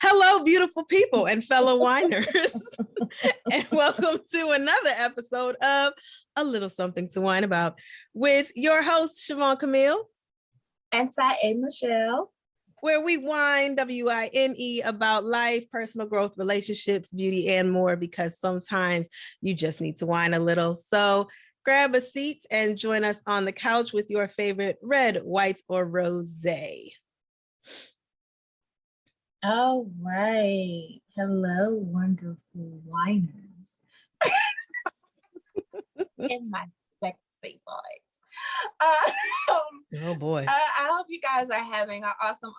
Hello, beautiful people and fellow whiners, and welcome to another episode of A Little Something to Whine About with your host, Siobhan Camille. And A. Michelle. Where we whine, W-I-N-E, about life, personal growth, relationships, beauty, and more, because sometimes you just need to whine a little. So grab a seat and join us on the couch with your favorite red, white, or rosé. All right. Hello, wonderful whiners. In my sexy voice. Oh boy. I hope you guys are having an awesome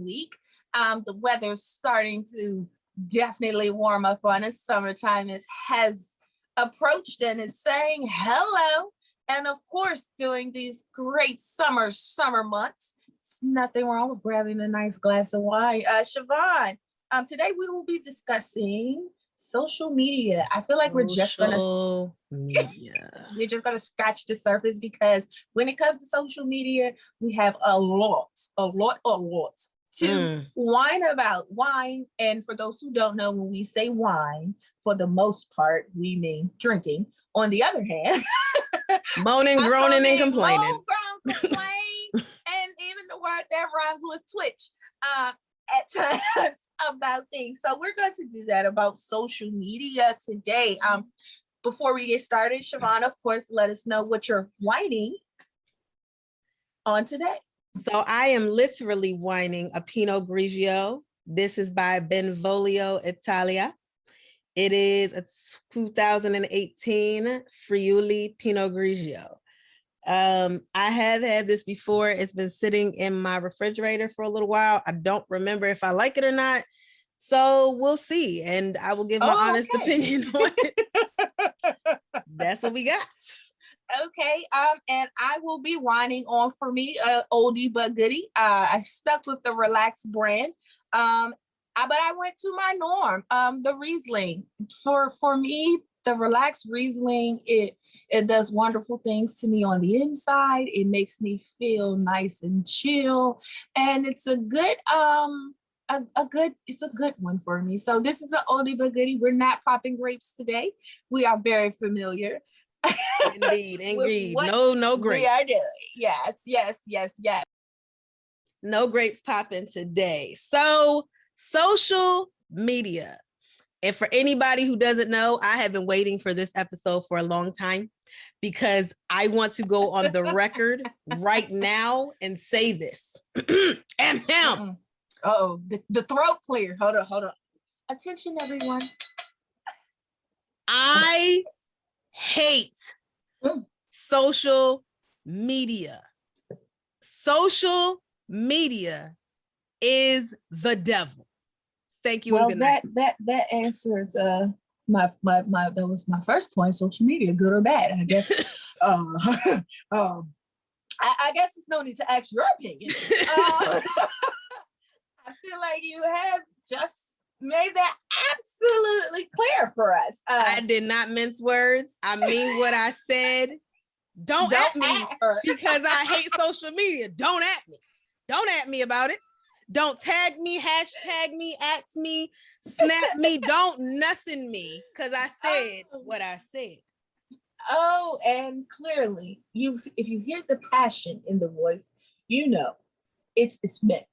week. The weather's starting to definitely warm up on us. Summertime has approached and is saying hello. And of course, during these great summer months, it's nothing wrong with grabbing a nice glass of wine. Siobhan, today we will be discussing social media. I feel like we're just gonna scratch the surface, because when it comes to social media, we have a lot to whine about. Wine, and for those who don't know, when we say wine, for the most part, we mean drinking. On the other hand, moaning, groaning, and complaining. And even the word that rhymes with Twitch at times about things. So we're going to do that about social media today. Before we get started, Siobhan, of course, let us know what you're whining on today. So I am literally whining a Pinot Grigio. This is by Benvolio Italia. It is a 2018 Friuli Pinot Grigio. I have had this before. It's been sitting in my refrigerator for a little while. I don't remember if I like it or not. So we'll see. And I will give my honest opinion on it. That's what we got. Okay. And I will be whining on, for me, oldie but goodie. I stuck with the Relax brand. But I went to my norm. The Riesling. For me, the Relax Riesling, it does wonderful things to me on the inside. It makes me feel nice and chill, and it's a good one for me. So this is an oldie but goodie. We're not popping grapes today. We are very familiar. Indeed. No grapes. We are doing. Yes. No grapes popping today. So social media. And for anybody who doesn't know, I have been waiting for this episode for a long time, because I want to go on the record right now and say this. Ahem. Uh-oh, the throat clear. Hold on. Attention, everyone. I hate social media. Social media is the devil. Thank you. Well, that answers my that was my first point. Social media, good or bad, I guess. I guess it's no need to ask your opinion. I feel like you have just made that absolutely clear for us. I did not mince words. I mean what I said. Don't at me because I hate social media. Don't at me. Don't at me about it. Don't tag me, hashtag me, at me, snap me. Don't nothing me, because I said what I said. Oh, and clearly, if you hear the passion in the voice, you know it's meant.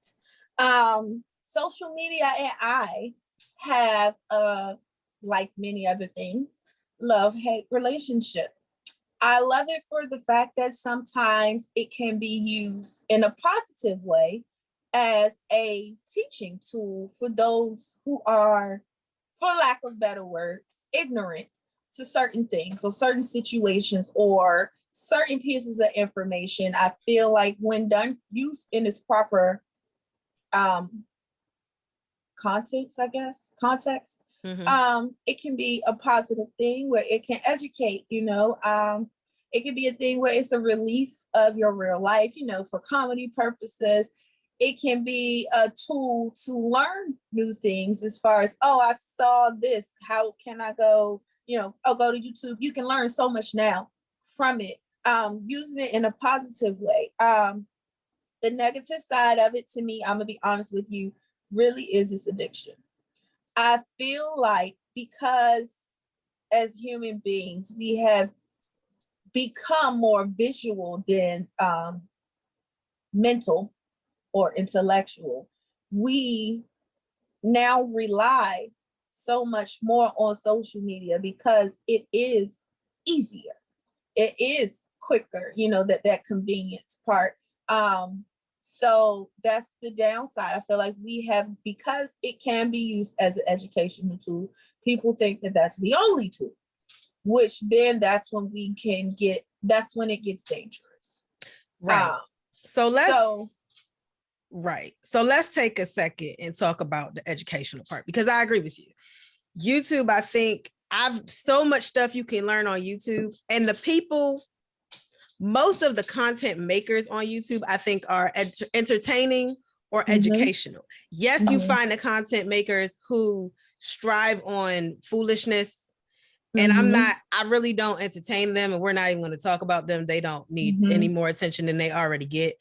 Social media and I have, like many other things, love-hate relationship. I love it for the fact that sometimes it can be used in a positive way as a teaching tool for those who are, for lack of better words, ignorant to certain things or certain situations or certain pieces of information. I feel like when done, used in its proper context, it can be a positive thing where it can educate, it can be a thing where it's a relief of your real life, for comedy purposes. It can be a tool to learn new things as far as, I saw this. How can I go, go to YouTube. You can learn so much now from it, using it in a positive way. The negative side of it, to me, I'm going to be honest with you, really is this addiction. I feel like because as human beings, we have become more visual than mental or intellectual. We now rely so much more on social media because it is easier. It is quicker, that convenience part. So that's the downside. I feel like we have, because it can be used as an educational tool, people think that that's the only tool, which then that's when it gets dangerous. Right. So let's take a second and talk about the educational part, because I agree with you. YouTube, I think I've so much stuff you can learn on YouTube, and most of the content makers on YouTube, I think, are entertaining or educational. Yes, you find the content makers who strive on foolishness, and I really don't entertain them, and we're not even going to talk about them. They don't need any more attention than they already get.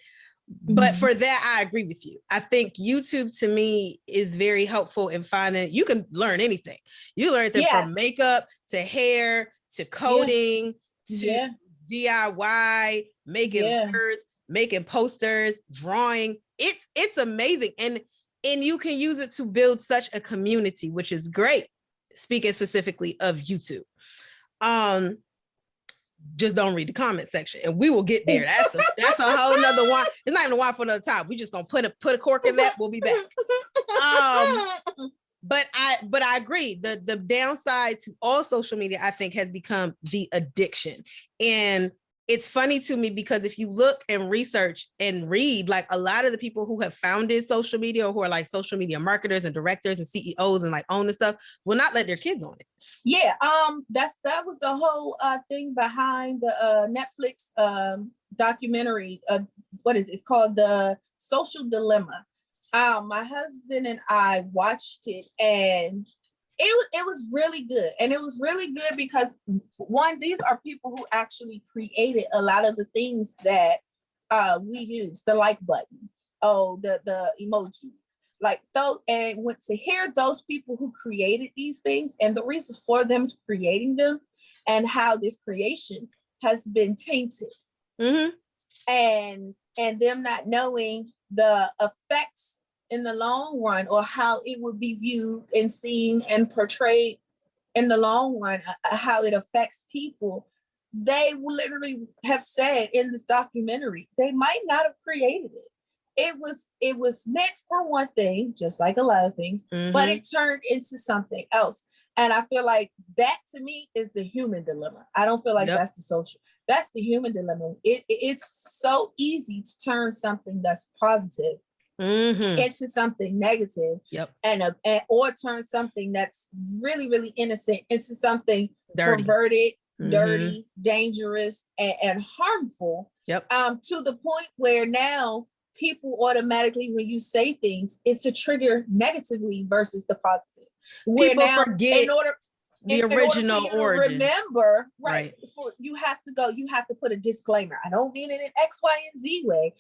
But for that, I agree with you. I think YouTube, to me, is very helpful in finding, you can learn anything. You learn them from makeup to hair to coding to DIY, making letters, making posters, drawing. It's amazing. And you can use it to build such a community, which is great. Speaking specifically of YouTube. Just don't read the comment section, and we will get there. That's a whole nother one. It's not even a one for another time. We just gonna put a cork in that. We'll be back. But I agree. The downside to all social media, I think, has become the addiction. And it's funny to me because if you look and research and read, like, a lot of the people who have founded social media, or who are like social media marketers and directors and CEOs and like own this stuff, will not let their kids on it. Yeah, that was the whole thing behind the Netflix documentary. What is it? It's called The Social Dilemma. My husband and I watched it, and it was really good. And it was really good because, one, these are people who actually created a lot of the things that we use, the like button, the emojis, like those. And when to hear those people who created these things and the reasons for them creating them, and how this creation has been tainted, and them not knowing the effects in the long run, or how it would be viewed and seen and portrayed in the long run, how it affects people. They literally have said in this documentary, they might not have created it. It was meant for one thing, just like a lot of things, but it turned into something else. And I feel like that, to me, is the human dilemma. I don't feel like that's the social. That's the human dilemma. It's so easy to turn something that's positive into something negative, or turn something that's really, really innocent into something perverted, dirty, dangerous, and harmful. To the point where now people automatically, when you say things, it's a trigger negatively versus the positive. People forget the original origin. Remember, right? You have to put a disclaimer. I don't mean it in X, Y, and Z way,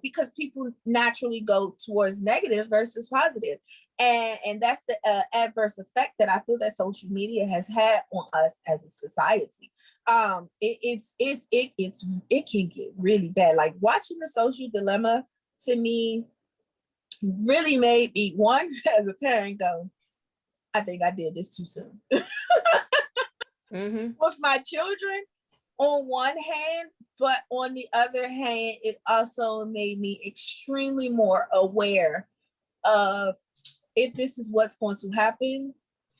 because people naturally go towards negative versus positive. And that's the adverse effect that I feel that social media has had on us as a society. It can get really bad. Like, watching The Social Dilemma, to me, really made me, one, as a parent, go, I think I did this too soon. With my children, on one hand, but on the other hand, it also made me extremely more aware of, if this is what's going to happen,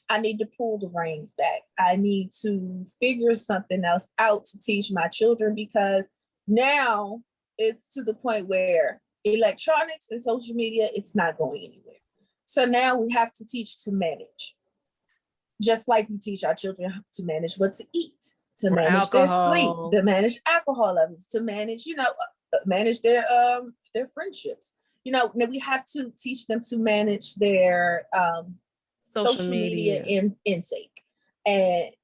I need to pull the reins back. I need to figure something else out to teach my children, because now it's to the point where electronics and social media, it's not going anywhere. So now we have to teach to manage. Just like we teach our children to manage what to eat, to manage alcohol, their sleep, to manage alcohol levels, to manage, manage their friendships. Now we have to teach them to manage their social media intake. And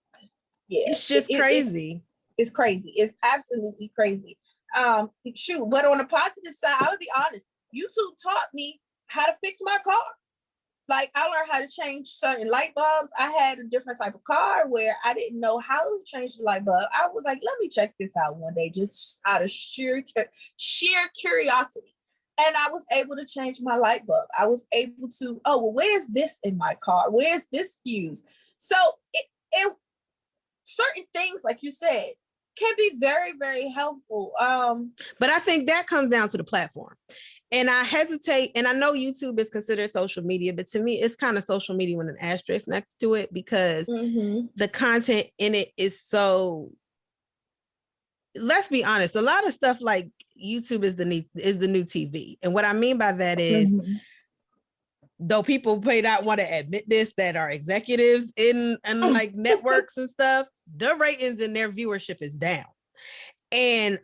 it's just crazy. It's crazy. It's absolutely crazy. But on the positive side, I'm gonna be honest, YouTube taught me how to fix my car. like I learned how to change certain light bulbs. I had a different type of car where I didn't know how to change the light bulb. I was like, let me check this out one day, just out of sheer curiosity. And I was able to change my light bulb. I was able to, oh, well, where's this in my car? Where's this fuse? So it certain things, like you said, can be very, very helpful. But I think that comes down to the platform. And I hesitate, and I know YouTube is considered social media, but to me, it's kind of social media with an asterisk next to it, because the content in it is so, let's be honest, a lot of stuff like YouTube is the new TV. And what I mean by that is, though people may not want to admit this, that are executives in like networks and stuff, the ratings and their viewership is down. And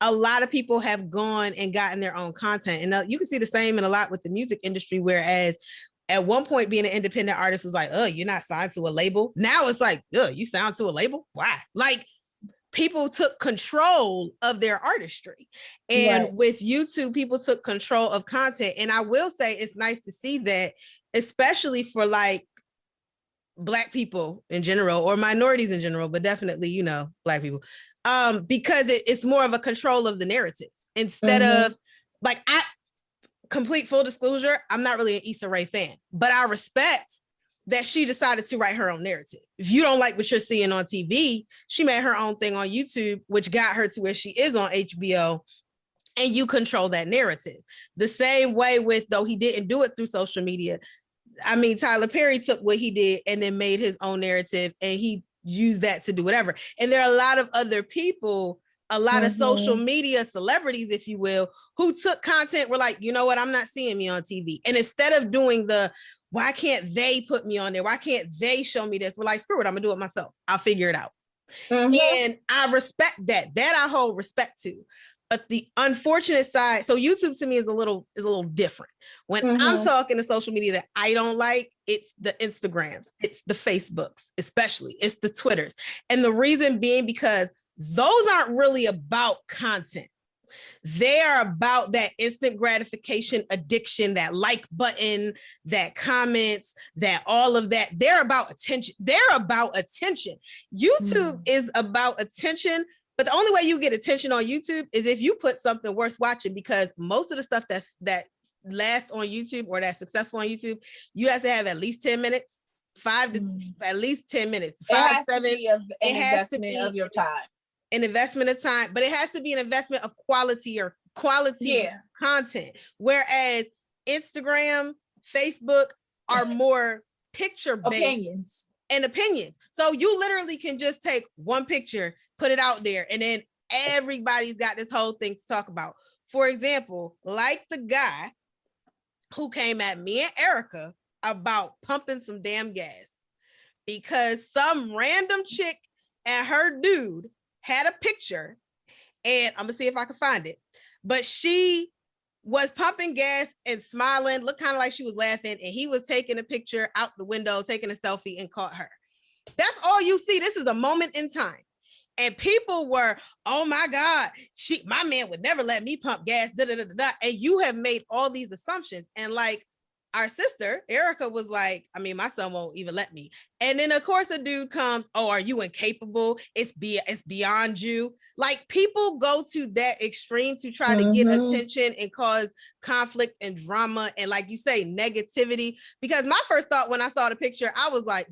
a lot of people have gone and gotten their own content. And you can see the same in a lot with the music industry, whereas at one point being an independent artist was like, oh, you're not signed to a label. Now it's like, oh, you signed to a label? Why? Like, people took control of their artistry. And with YouTube, people took control of content. And I will say it's nice to see that, especially for like Black people in general, or minorities in general, but definitely, you know, Black people, because it's more of a control of the narrative instead of like, complete full disclosure, I'm not really an Issa Rae fan, but I respect that she decided to write her own narrative. If you don't like what you're seeing on TV, she made her own thing on YouTube, which got her to where she is on HBO, and you control that narrative. The same way with, though he didn't do it through social media, I mean, Tyler Perry took what he did and then made his own narrative, and he used that to do whatever. And there are a lot of other people, a lot of social media celebrities, if you will, who took content, were like, you know what, I'm not seeing me on TV. And instead of doing the, why can't they put me on there? Why can't they show me this? We're like, screw it, I'm gonna do it myself. I'll figure it out. And I respect that. That I hold respect to. But the unfortunate side, so YouTube to me is a little different. When I'm talking to social media that I don't like, it's the Instagrams, it's the Facebooks, especially, it's the Twitters. And the reason being because those aren't really about content. They are about that instant gratification addiction, that like button, that comments, that all of that. They're about attention. YouTube is about attention. But the only way you get attention on YouTube is if you put something worth watching, because most of the stuff that lasts on YouTube or that's successful on YouTube, you have to have at least 10 minutes, at least 10 minutes, 5, 7. It has to be of your time. An investment of time, but it has to be an investment of quality content. Whereas Instagram, Facebook are more picture-based opinions. So you literally can just take one picture, put it out there, and then everybody's got this whole thing to talk about. For example, like the guy who came at me and Erica about pumping some damn gas because some random chick and her dude had a picture, and I'm gonna see if I can find it, but she was pumping gas and smiling, looked kind of like she was laughing, and he was taking a picture out the window, taking a selfie, and caught her. That's all you see. This is a moment in time. And people were, oh my God, my man would never let me pump gas, and you have made all these assumptions. And like our sister, Erica, was like, I mean, my son won't even let me. And then of course a dude comes, oh, are you incapable? It's beyond you. Like, people go to that extreme to try to get attention and cause conflict and drama. And like you say, negativity. Because my first thought when I saw the picture, I was like,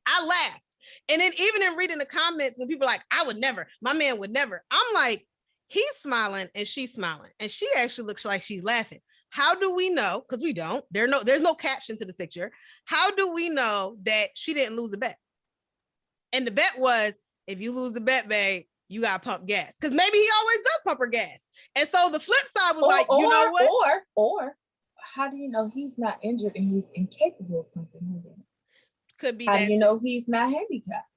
I laughed. And then even in reading the comments, when people are like, I would never, my man would never. I'm like, he's smiling and she's smiling. And she actually looks like she's laughing. How do we know? Because we don't. There's no caption to this picture. How do we know that she didn't lose a bet? And the bet was, if you lose the bet, babe, you got to pump gas. Because maybe he always does pump her gas. And so the flip side was you know what? Or how do you know he's not injured and he's incapable of pumping her gas? Could be. How do you know he's not handicapped?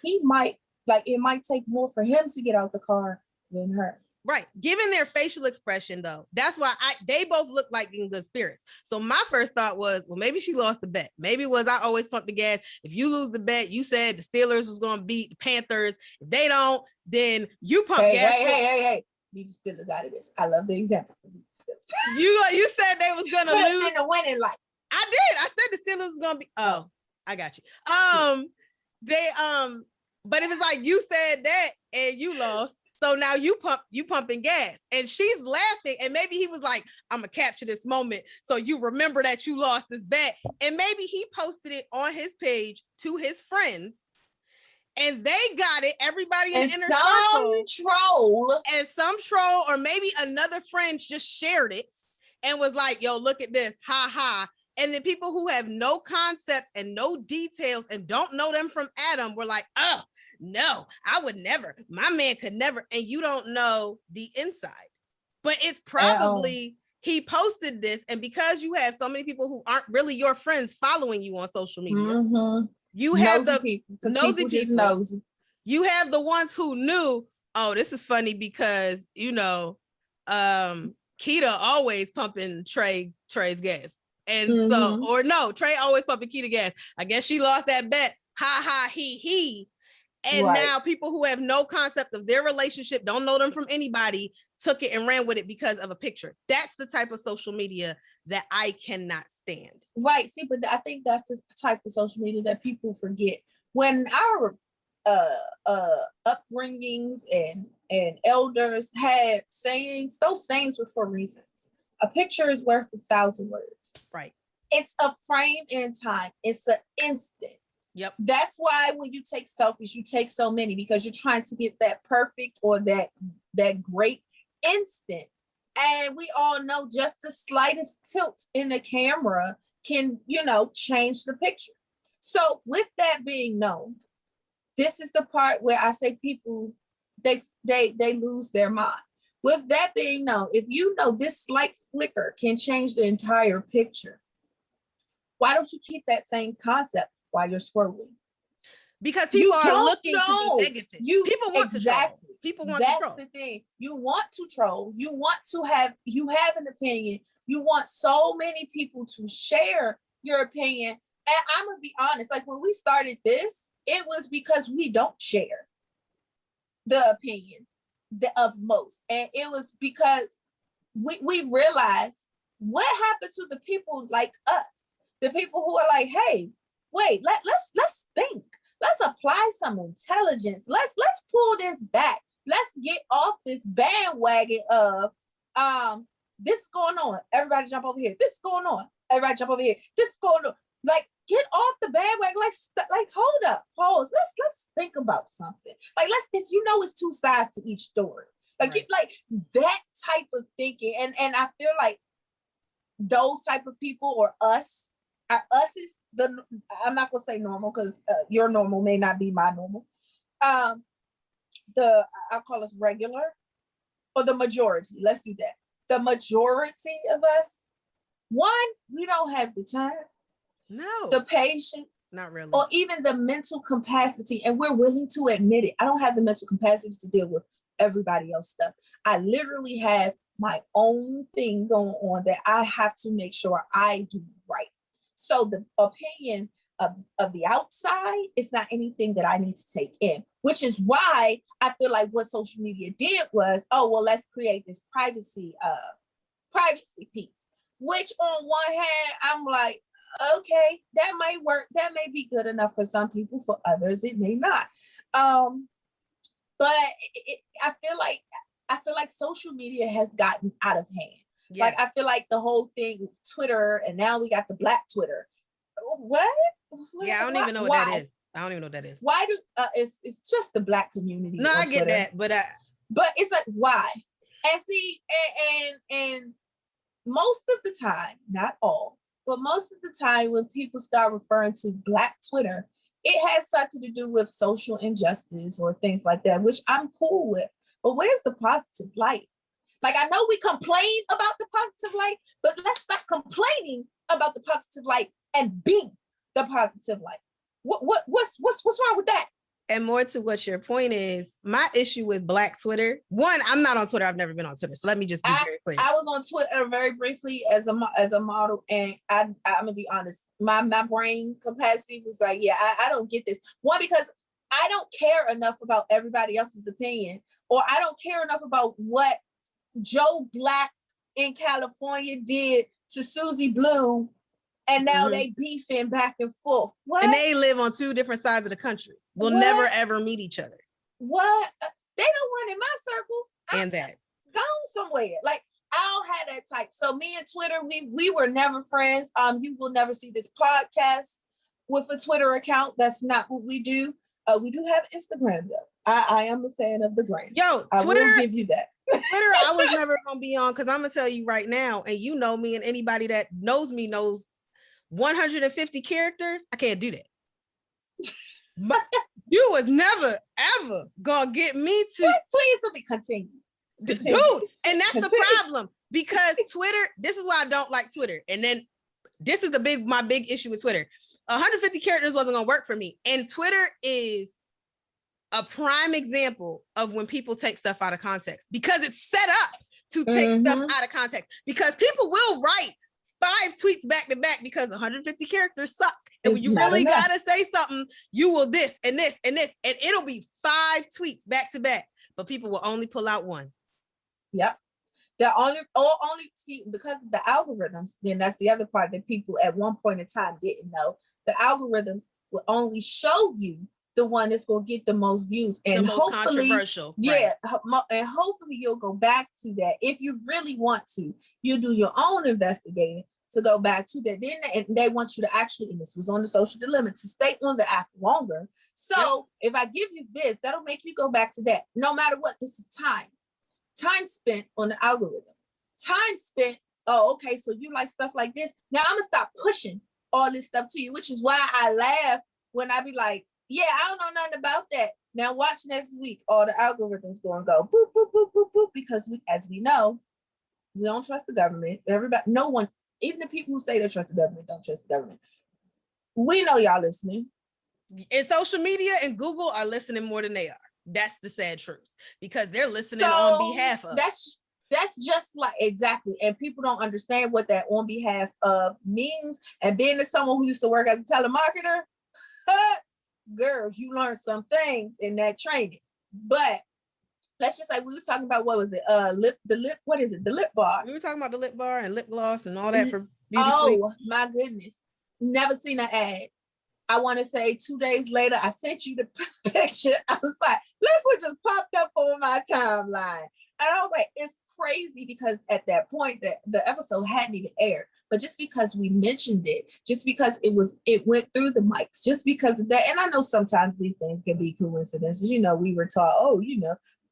He might, it might take more for him to get out the car than her. Right. Given their facial expression, though, that's why they both look like in good spirits. So my first thought was, well, maybe she lost the bet. Maybe it was, I always pump the gas. If you lose the bet, you said the Steelers was going to beat the Panthers. If they don't, then you pump gas. Hey. Leave the Steelers out of this. I love the example. You said they was going to lose in the winning light. I did. I said the Steelers was gonna be. Oh, I got you. But it was like you said that and you lost. So now you pumping gas. And she's laughing. And maybe he was like, I'm gonna capture this moment so you remember that you lost this bet. And maybe he posted it on his page to his friends. And they got it. Everybody in the inner circle. Some troll, or maybe another friend just shared it and was like, yo, look at this. Ha ha. And then people who have no concept and no details and don't know them from Adam were like, oh, no, I would never. My man could never. And you don't know the inside. But it's probably he posted this. And because you have so many people who aren't really your friends following you on social media, you have nosy people just nosy. You have the ones who knew, oh, this is funny because, Keita always pumping Trey's gas. And so, or no, Trey always pumping Keita gas. I guess she lost that bet. Ha ha, he. And now people who have no concept of their relationship, don't know them from anybody, took it and ran with it because of a picture. That's the type of social media that I cannot stand. Right. See, but I think that's the type of social media that people forget. When our upbringings and elders had sayings, those sayings were for reasons. A picture is worth 1,000 words. Right. It's a frame in time. It's an instant. Yep. That's why when you take selfies, you take so many because you're trying to get that perfect or that great instant. And we all know just the slightest tilt in the camera can, change the picture. So with that being known, this is the part where I say people, they lose their mind. With that being known, if you know this slight flicker can change the entire picture, why don't you keep that same concept while you're scrolling? Because people are looking to be negative. People want to troll. People want to troll. That's the thing. You want to troll. You have an opinion. You want so many people to share your opinion. And I'm going to be honest, like when we started this, it was because we don't share the opinion of most. And it was because we realized what happened to the people like us, the people who are like, hey, wait, let's think. Let's apply some intelligence. Let's pull this back. Let's get off this bandwagon of this is going on. Everybody jump over here. This is going on. Everybody jump over here. This is going on. Like, get off the bandwagon. Like, hold up, pause. Let's think about something. Like, it's two sides to each story. Like, right. Like that type of thinking. And I feel like those type of people or us is I'm not gonna say normal because your normal may not be my normal. I'll call us regular or the majority. Let's do that. The majority of us, one, we don't have the time. No. The patience. Not really. Or even the mental capacity. And we're willing to admit it. I don't have the mental capacity to deal with everybody else's stuff. I literally have my own thing going on that I have to make sure I do right. So the opinion of the outside is not anything that I need to take in, which is why I feel like what social media did was, let's create this privacy piece, which on one hand, I'm like, okay, that might work. That may be good enough for some people. For others, it may not. But I feel like social media has gotten out of hand. Yes. Like, I feel like the whole thing, Twitter, and now we got the Black Twitter. What? Yeah, I don't even know what that is. I don't even know what that is. Why do it's just the Black community? No, I get Twitter. That, but it's like, why? And see, and most of the time, not all, but most of the time when people start referring to Black Twitter, it has something to do with social injustice or things like that, which I'm cool with. But where's the positive light? Like, I know we complain about the positive light, but let's stop complaining about the positive light and be the positive light. What's wrong with that? And more to what your point is, my issue with Black Twitter, one, I'm not on Twitter. I've never been on Twitter. So let me just be very clear. I was on Twitter very briefly as a model. And I'm going to be honest, my brain capacity was like, yeah, I don't get this. One, because I don't care enough about everybody else's opinion, or I don't care enough about what Joe Black in California did to Susie Blue and now they beefing back and forth. What? And they live on two different sides of the country. We'll never ever meet each other. What? They don't run in my circles. And that. Gone somewhere. Like, I don't have that type. So me and Twitter, we were never friends. You will never see this podcast with a Twitter account. That's not what we do. We do have Instagram though. I am a fan of the gram. Yo, Twitter, I will give you that. Twitter, I was never gonna be on because I'm gonna tell you right now, and you know me, and anybody that knows me knows 150 characters. I can't do that. You was never ever gonna get me to. Please let me continue. Dude, and that's the problem because Twitter. This is why I don't like Twitter, and then this is my big issue with Twitter. 150 characters wasn't gonna work for me, and Twitter is a prime example of when people take stuff out of context because it's set up to take stuff out of context because people will write 5 tweets back to back because 150 characters suck. And when you really gotta say something, you will this and this and this, and it'll be 5 tweets back to back, but people will only pull out one. Yep. The only see because of the algorithms, then that's the other part that people at one point in time didn't know. The algorithms will only show you the one that's going to get the most views and the most hopefully controversial. Yeah, right. And hopefully you'll go back to that if you really want to. You do your own investigating to go back to that. Then they want you to actually, and this was on the social dilemma, to stay on the app longer. So if I give you this, that'll make you go back to that. No matter what, this is time spent on the algorithm. Time spent. Oh, okay. So you like stuff like this. Now I'm gonna stop pushing all this stuff to you, which is why I laugh when I be like, yeah, I don't know nothing about that. Now watch next week, all the algorithms going to go boop, boop, boop, boop, boop, because as we know, we don't trust the government. Everybody, no one, even the people who say they trust the government, don't trust the government. We know y'all listening. And social media and Google are listening more than they are. That's the sad truth because they're listening on behalf of. That's just like, exactly. And people don't understand what that on behalf of means. And being as someone who used to work as a telemarketer, girl, you learned some things in that training. But let's just like we was talking about, what was it? The lip bar. We were talking about the lip bar and lip gloss and all that for beauty. Oh my goodness. Never seen an ad. I want to say 2 days later, I sent you the picture. I was like, look what just popped up on my timeline. And I was like, it's crazy because at that point that the episode hadn't even aired. But just because we mentioned it, just because it went through the mics, just because of that. And I know sometimes these things can be coincidences. You know, we were taught,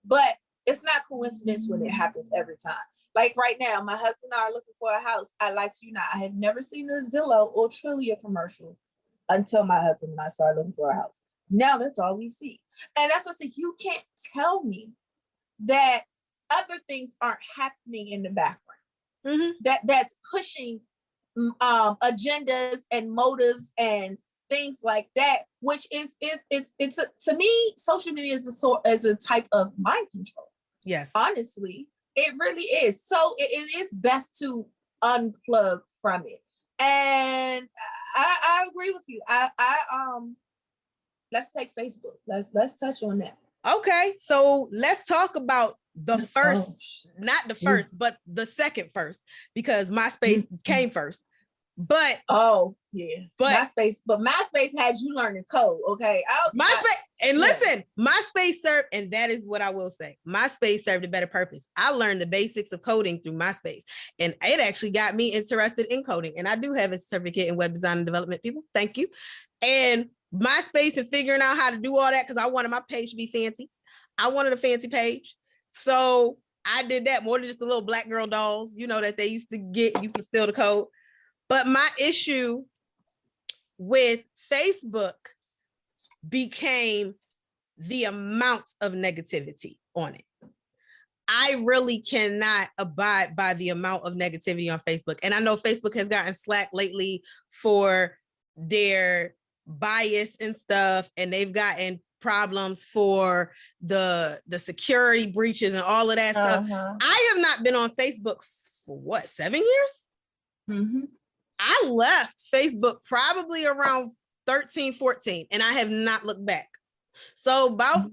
but it's not coincidence when it happens every time. Like right now, my husband and I are looking for a house. I like to, I have never seen a Zillow or Trillia commercial until my husband and I started looking for a house. Now that's all we see. And that's what I said, you can't tell me that other things aren't happening in the background. That's pushing agendas and motives and things like that, which is to me, social media is a type of mind control. Yes, honestly, it really is. So it is best to unplug from it. And I agree with you. I let's take Facebook. Let's touch on that. Okay, so let's talk about the first, not the first, but the second first, because MySpace came first. But MySpace had you learning code. Okay, MySpace served, and that is what I will say. MySpace served a better purpose. I learned the basics of coding through MySpace, and it actually got me interested in coding. And I do have a certificate in web design and development. People, thank you. And MySpace and figuring out how to do all that because I wanted my page to be fancy. I wanted a fancy page. So I did that more than just the little black girl dolls, that they used to get. You can steal the code. But my issue with Facebook became the amount of negativity on it. I really cannot abide by the amount of negativity on Facebook. And I know Facebook has gotten slack lately for their bias and stuff, and they've gotten problems for the security breaches and all of that stuff. I have not been on Facebook for 7 years? I left Facebook probably around 13, 14, and I have not looked back. So about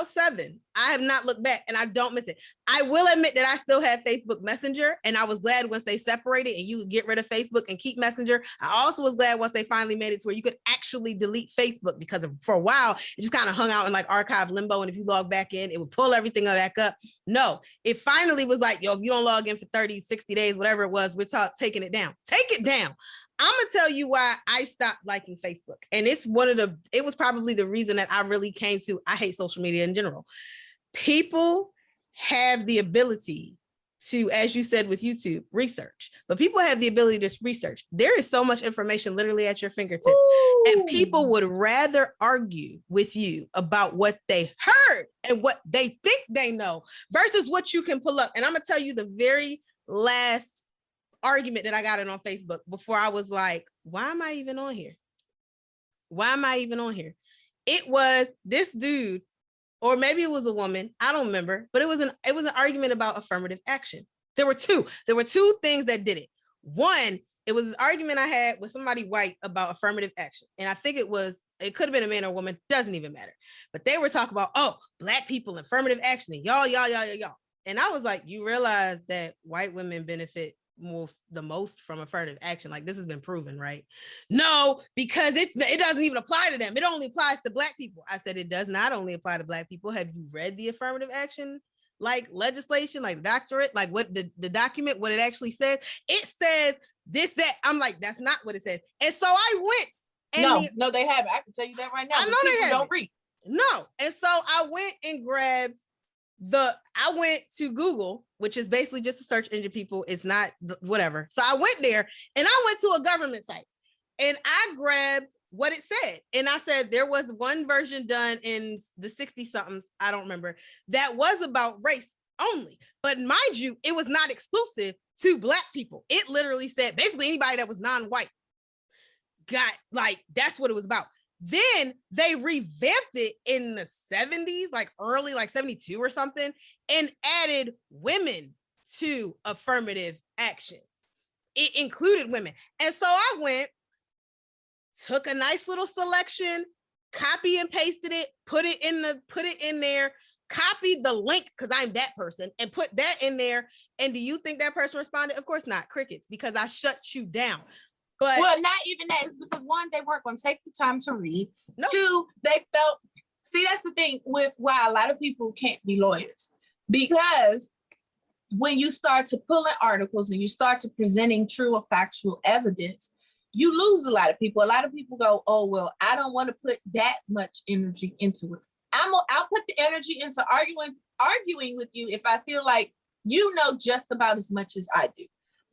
7. I have not looked back and I don't miss it. I will admit that I still have Facebook Messenger, and I was glad once they separated and you could get rid of Facebook and keep Messenger. I also was glad once they finally made it to where you could actually delete Facebook, because for a while it just kind of hung out in like archive limbo, and if you log back in, it would pull everything back up. No, it finally was like, yo, if you don't log in for 30, 60 days, whatever it was, we're taking it down. Take it down. I'm gonna tell you why I stopped liking Facebook. And it was probably the reason that I really came to, I hate social media in general. People have the ability to, as you said with YouTube, research, but people have the ability to research. There is so much information literally at your fingertips. Ooh. And people would rather argue with you about what they heard and what they think they know versus what you can pull up. And I'm gonna tell you the very last argument that I got in on Facebook before I was like, why am I even on here? Why am I even on here? It was this dude, or maybe it was a woman, I don't remember, but it was an argument about affirmative action. There were two things that did it. One, it was an argument I had with somebody white about affirmative action. And I think it could have been a man or a woman, doesn't even matter. But they were talking about, oh, Black people, affirmative action, and y'all. And I was like, you realize that white women benefit the most from affirmative action? Like, this has been proven, right? No, because it doesn't even apply to them. It only applies to Black people. I said, it does not only apply to Black people. Have you read the affirmative action like legislation, like the doctorate, like what the document, what it actually says? It says this, that. I'm like, that's not what it says. And so I went. And no, they haven't. I can tell you that right now. I know they haven't. Don't read. No. And so I went and grabbed I went to Google, which is basically just a search engine, people. It's not whatever. So I went there and I went to a government site and I grabbed what it said. And I said, there was one version done in the 60 somethings, I don't remember, that was about race only. But mind you, it was not exclusive to Black people. It literally said basically anybody that was non-white got, like, that's what it was about. Then they revamped it in the 70s, like early, like 72 or something, and added women to affirmative action. It included women. And so I went, took a nice little selection, copy and pasted it, put it in there, copied the link because I'm that person, and put that in there. And do you think that person responded? Of course not. Crickets, because I shut you down. But, well, not even that. It's because one, they weren't going to take the time to read. Nope. Two, they felt, see, that's the thing with why a lot of people can't be lawyers. Because when you start to pull in articles and you start to presenting true or factual evidence, you lose a lot of people. A lot of people go, oh, well, I don't want to put that much energy into it. I'll put the energy into arguing with you if I feel like you know just about as much as I do.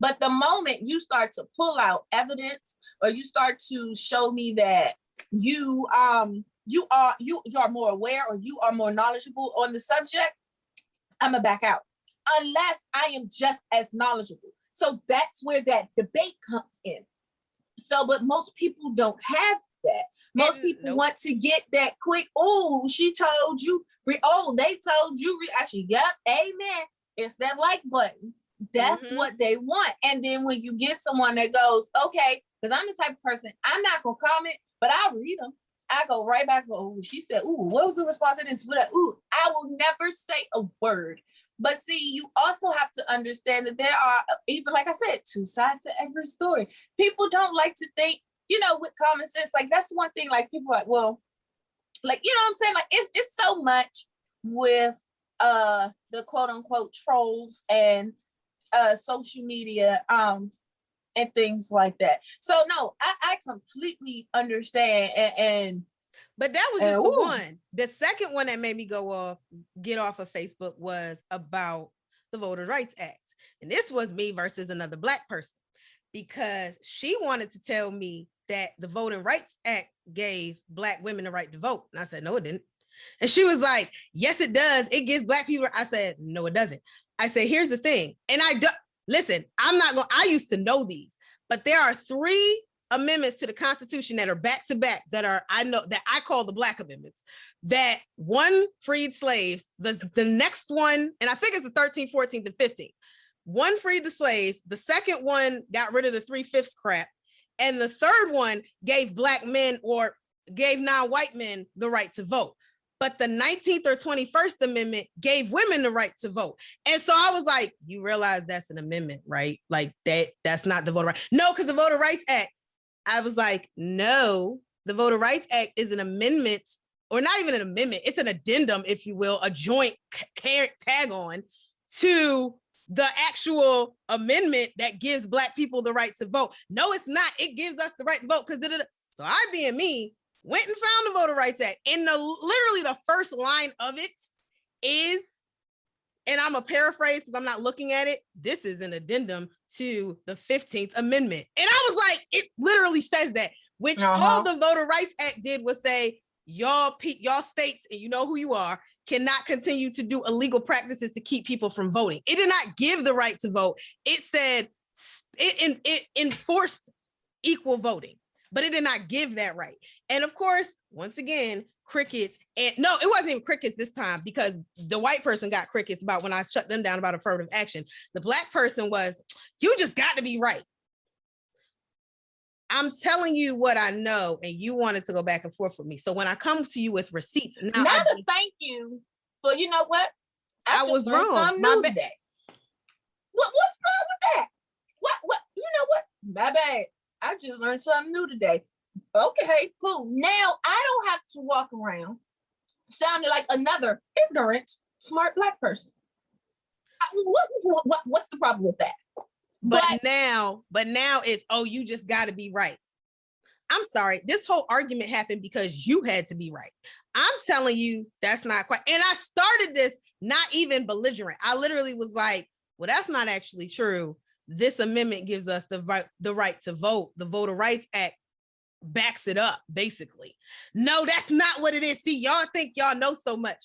But the moment you start to pull out evidence, or you start to show me that you are more aware, or you are more knowledgeable on the subject, I'm gonna back out, unless I am just as knowledgeable. So that's where that debate comes in. So, but most people don't have that. Most people want to get that quick. Oh, she told you. Oh, they told you. Actually, yep, amen. It's that like button. That's what they want. And then when you get someone that goes, okay, because I'm the type of person, I'm not going to comment, but I'll read them. I go right back. Oh, she said, ooh, what was the response to this? Ooh, I will never say a word. But see, you also have to understand that there are, even like I said, two sides to every story. People don't like to think, with common sense. Like, that's the one thing, like, people are like, well, like, you know what I'm saying? Like, it's so much with the quote unquote trolls and social media and things like that. So no, I completely understand. And but that was just the one. The second one that made me get off of Facebook was about the Voter Rights Act. And this was me versus another Black person, because she wanted to tell me that the Voting Rights Act gave Black women the right to vote. And I said, no, it didn't. And she was like, yes, it does. It gives Black people. I said, no, it doesn't. I said, here's the thing. And listen, I used to know these, but there are 3 amendments to the Constitution that are back to back that I call the Black amendments, that one freed slaves, the next one, and I think it's the 13th, 14th, and 15th. One freed the slaves. The second one got rid of the 3/5 crap. And the third one gave Black men, or gave non-white men, the right to vote. but the 19th or 21st Amendment gave women the right to vote. And so I was like, you realize that's an amendment, right? Like that's not the voter right. No, because the Voter Rights Act. I was like, no, the Voter Rights Act is an amendment, or not even an amendment. It's an addendum, if you will, a joint tag on to the actual amendment that gives Black people the right to vote. No, it's not. It gives us the right to vote. So I, being me, went and found the Voter Rights Act. And literally the first line of it is, and I'm a paraphrase because I'm not looking at it, this is an addendum to the 15th Amendment. And I was like, it literally says that, which all the Voter Rights Act did was say, y'all states, and you know who you are, cannot continue to do illegal practices to keep people from voting. It did not give the right to vote. It said, it enforced equal voting, but it did not give that right. And of course, once again, crickets, and no, it wasn't even crickets this time, because the white person got crickets about when I shut them down about affirmative action. The Black person was, you just got to be right. I'm telling you what I know, and you wanted to go back and forth with me. So when I come to you with receipts, thank you for, you know what? I was wrong. Something new today. What's wrong with that? What? You know what? My bad. I just learned something new today. Okay, cool. Now I don't have to walk around sounding like another ignorant, smart Black person. What's the problem with that? But now it's, oh, you just got to be right. I'm sorry. This whole argument happened because you had to be right. I'm telling you, that's not quite. And I started this not even belligerent. I literally was like, well, that's not actually true. This amendment gives us the right to vote. The Voter Rights Act backs it up, basically. No, that's not what it is. See, y'all think y'all know so much.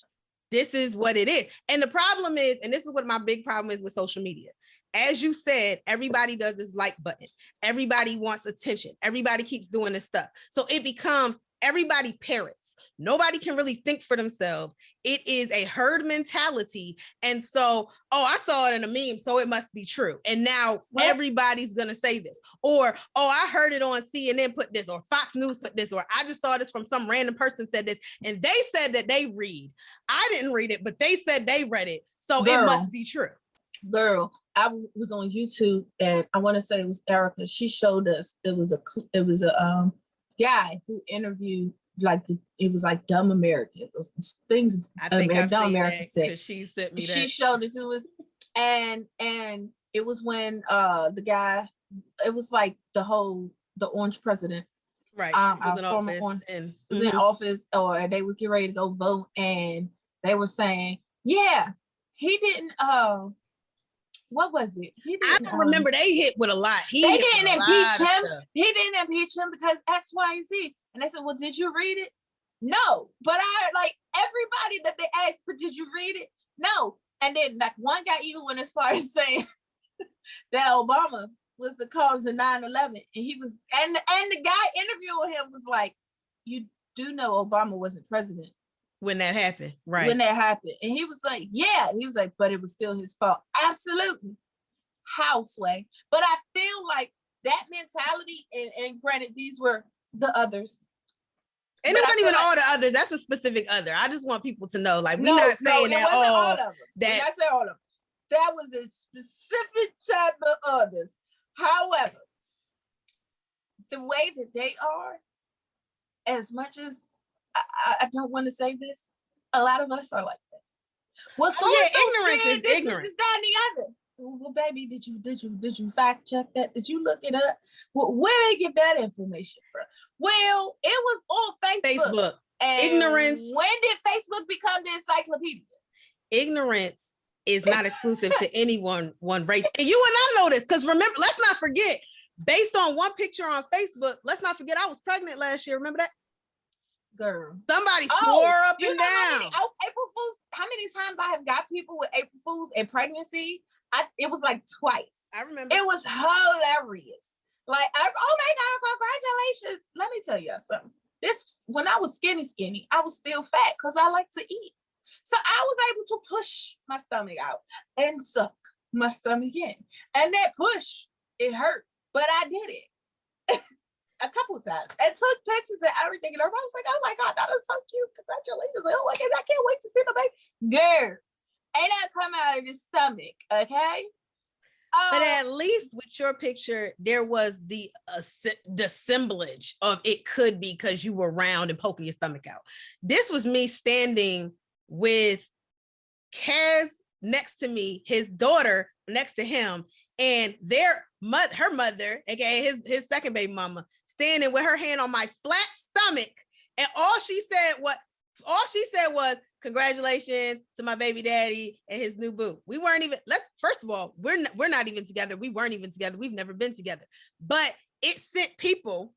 This is what it is. And the problem is, and this is what my big problem is with social media. As you said, everybody does this like button. Everybody wants attention. Everybody keeps doing this stuff. So it becomes everybody parrots. Nobody can really think for themselves. It is a herd mentality. And so, oh, I saw it in a meme, so it must be true. And now everybody's going to say this. Or, oh, I heard it on CNN put this, or Fox News put this, or I just saw this from some random person said this. And they said that they read. I didn't read it, but they said they read it. So it must be true. Girl, I was on YouTube, and I want to say it was Erica. She showed us, it was a guy who interviewed, like, it was like dumb Americans, things I think dumb Americans said. She sent me that. She showed us, it was, and it was when the guy, it was like the orange president, right? Was in office, or they would get ready to go vote, and they were saying, yeah, he didn't. What was it? I don't remember. They hit with a lot. They didn't impeach him. He didn't impeach him because X, Y, and Z. And they said, well, did you read it? No. But I, like, everybody that they asked, but did you read it? No. And then, like, one guy even went as far as saying that Obama was the cause of 9/11. And he was, and the guy interviewing him was like, you do know Obama wasn't president when that happened, right? When that happened. And he was like, yeah. He was like, but it was still his fault. Absolutely. How, Sway? But I feel like that mentality, and granted, these were the others. And it wasn't even all the others. That's a specific other. I just want people to know, like, we're not saying that all of them. We're not saying all of them. That was a specific type of others. However, the way that they are, as much as I don't want to say this, a lot of us are like that. Well, so ignorance is ignorant. This, that, and the other. Well, baby, did you fact check that? Did you look it up? Well, where they get that information from? Well, it was on Facebook. And ignorance. When did Facebook become the encyclopedia? Ignorance is not exclusive to any one race. And you and I know this, because remember, let's not forget, based on one picture on Facebook, let's not forget I was pregnant last year. Remember that? Girl. Somebody swore up and down. April Fools, how many times I have got people with April Fools and pregnancy? It was like twice. I remember. It was hilarious. Like, oh my God, congratulations. Let me tell you something. When I was skinny, I was still fat because I like to eat. So I was able to push my stomach out and suck my stomach in. And that push, it hurt, but I did it. a couple of times and took pictures and everything. And everybody was like, oh my God, that is so cute. Congratulations. Oh my God, I can't wait to see the baby. Girl, ain't that come out of the stomach, okay? But at least with your picture, there was the assemblage of it could be because you were round and poking your stomach out. This was me standing with Kaz next to me, his daughter next to him, and her mother, aka his second baby mama, standing with her hand on my flat stomach, and all she said was congratulations to my baby daddy and his new boo. We weren't even, first of all, we're not even together. We weren't even together. We've never been together. But it sent people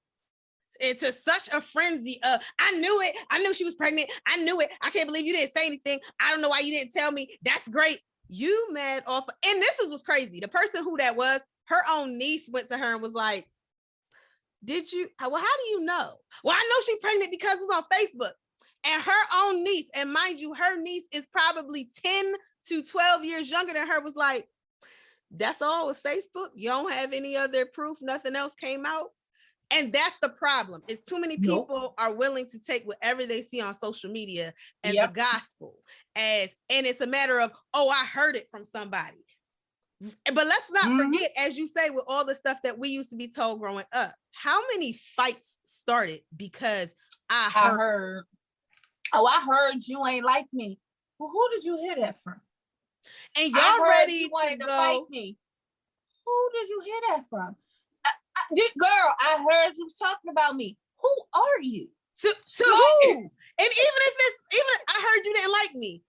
into such a frenzy of, I knew it. I knew she was pregnant. I knew it. I can't believe you didn't say anything. I don't know why you didn't tell me. That's great. You mad off. And this is what's crazy. The person who that was, her own niece went to her and was like, did you, well, how do you know? Well, I know she's pregnant because it was on Facebook. And her own niece, and mind you, her niece is probably 10 to 12 years younger than her, was like, that's all, it was Facebook? You don't have any other proof? Nothing else came out? And that's the problem, is too many people are willing to take whatever they see on social media as the gospel, and it's a matter of, oh, I heard it from somebody. But let's not forget, as you say, with all the stuff that we used to be told growing up, how many fights started because I heard. Oh, I heard you ain't like me. Well, who did you hear that from? And y'all ready you wanted to fight me. Who did you hear that from? Girl, I heard you was talking about me. Who are you? To who? And even I heard you didn't like me.